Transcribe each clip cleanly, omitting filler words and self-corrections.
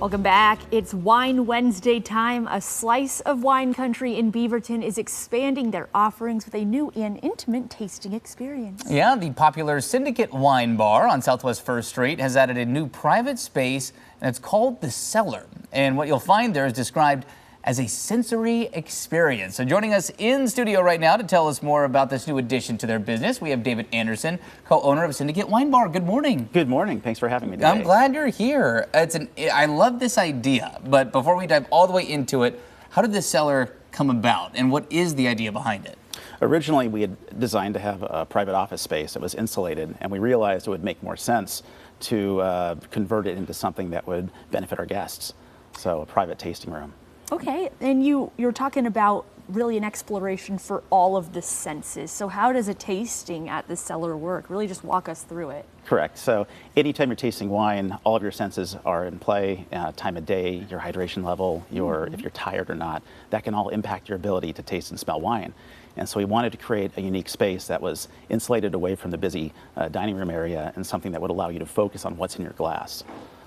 Welcome back. It's Wine Wednesday time. A slice of wine country in Beaverton is expanding their offerings with a new and intimate tasting experience. Yeah, the popular Syndicate Wine Bar on Southwest 1st Street has added a new private space, and it's called the Cellar. And what you'll find there is described as a sensory experience. So joining us in studio right now to tell us more about this new addition to their business, we have David Anderson, co-owner of Syndicate Wine Bar. Good morning. Good morning. Thanks for having me today. I'm glad you're here. I love this idea, but before we dive all the way into it, how did this cellar come about, and what is the idea behind it? Originally, we had designed to have a private office space that was insulated, and we realized it would make more sense to convert it into something that would benefit our guests. So a private tasting room. Okay, and you're talking about really an exploration for all of the senses. So how does a tasting at the Cellar work? Really just walk us through it. Correct. So anytime you're tasting wine, all of your senses are in play. Time of day, your hydration level, if you're tired or not, that can all impact your ability to taste and smell wine. And so we wanted to create a unique space that was insulated away from the busy dining room area and something that would allow you to focus on what's in your glass.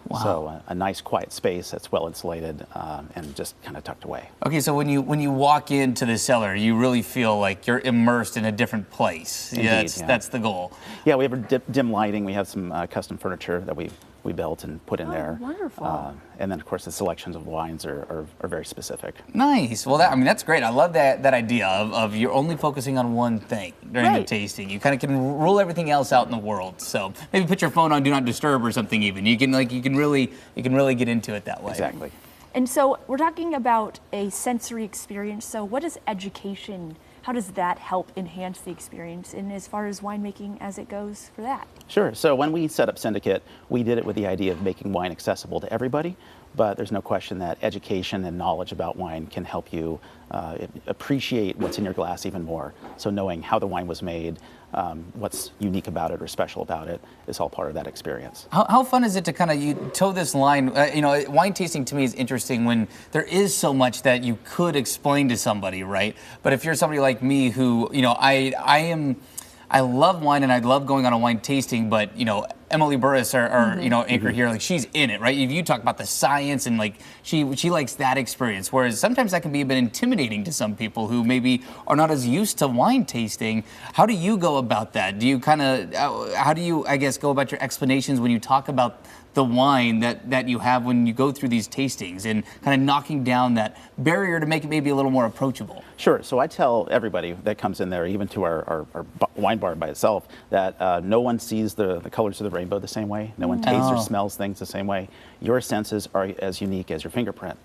Wow. So a nice quiet space that's well insulated and just kind of tucked away. Okay, so when you walk into the cellar, you really feel like you're immersed in a different place. Indeed, That's the goal. Yeah, we have dim lighting. We have some custom furniture that we built and put in there. Wonderful. And then, of course, the selections of wines are very specific. Nice. Well, that's great. I love that idea of you're only focusing on one thing during the tasting. You kind of can rule everything else out in the world. So maybe put your phone on Do Not Disturb or something. Even you can really get into it that way. Exactly. And so we're talking about a sensory experience. So what is education? How does that help enhance the experience in as far as winemaking as it goes for that? Sure. So when we set up Syndicate, we did it with the idea of making wine accessible to everybody, but there's no question that education and knowledge about wine can help you appreciate what's in your glass even more. So knowing how the wine was made, what's unique about it or special about it is all part of that experience. How fun is it to kind of toe this line? Wine tasting to me is interesting when there is so much that you could explain to somebody, right? But if you're somebody like me who, I love wine and I love going on a wine tasting, but Emily Burris, our anchor here, like she's in it, right? You talk about the science and like she likes that experience, whereas sometimes that can be a bit intimidating to some people who maybe are not as used to wine tasting. How do you go about that? Do you how do you, I guess, go about your explanations when you talk about the wine that you have when you go through these tastings and kind of knocking down that barrier to make it maybe a little more approachable? Sure. So I tell everybody that comes in there, even to our wine bar by itself, that no one sees the colors of the rainbow the same way. No one tastes or smells things the same way. Your senses are as unique as your fingerprint.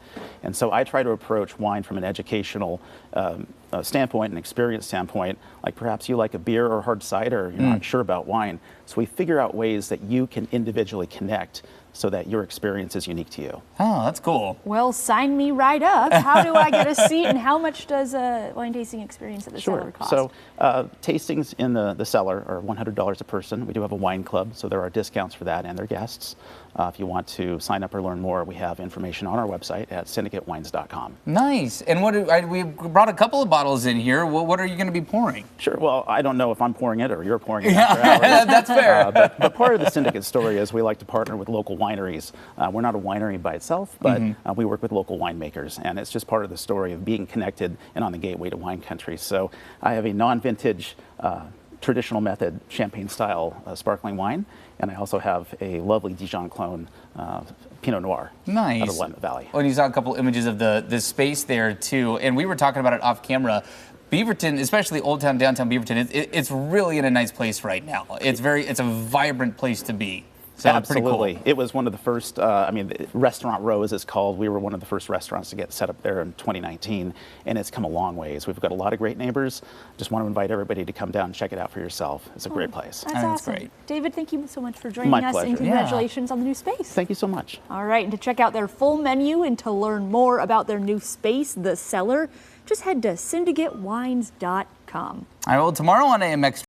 And so I try to approach wine from an educational standpoint, an experience standpoint, like perhaps you like a beer or hard cider, you're not sure about wine. So we figure out ways that you can individually connect so that your experience is unique to you. Oh, that's cool. Well, sign me right up. How do I get a seat, and how much does a wine tasting experience at the Cellar cost? So tastings in the Cellar are $100 a person. We do have a wine club, so there are discounts for that and their guests. If you want to sign up or learn more, we have information on our website at syndicatewines.com. Nice. And we brought a couple of bottles in here. What are you going to be pouring? Sure. Well, I don't know if I'm pouring it or you're pouring it. Yeah, that's fair. But part of the Syndicate story is we like to partner with local wineries. We're not a winery by itself, but we work with local winemakers, and it's just part of the story of being connected and on the gateway to wine country. So I have a non-vintage, traditional method champagne-style sparkling wine, and I also have a lovely Dijon clone Pinot Noir out of Willamette Valley. Well, and you saw a couple images of the space there too, and we were talking about it off camera. Beaverton, especially Old Town, downtown Beaverton, it's really in a nice place right now. It's a vibrant place to be. So Absolutely. Cool. It was one of the first, Restaurant Row, as it's called. We were one of the first restaurants to get set up there in 2019, and it's come a long ways. We've got a lot of great neighbors. Just want to invite everybody to come down and check it out for yourself. It's a great place. That's awesome. Great. David, thank you so much for joining us, pleasure. and congratulations on the new space. Thank you so much. All right, and to check out their full menu and to learn more about their new space, the Cellar, just head to syndicatewines.com. All right, well, tomorrow on AMX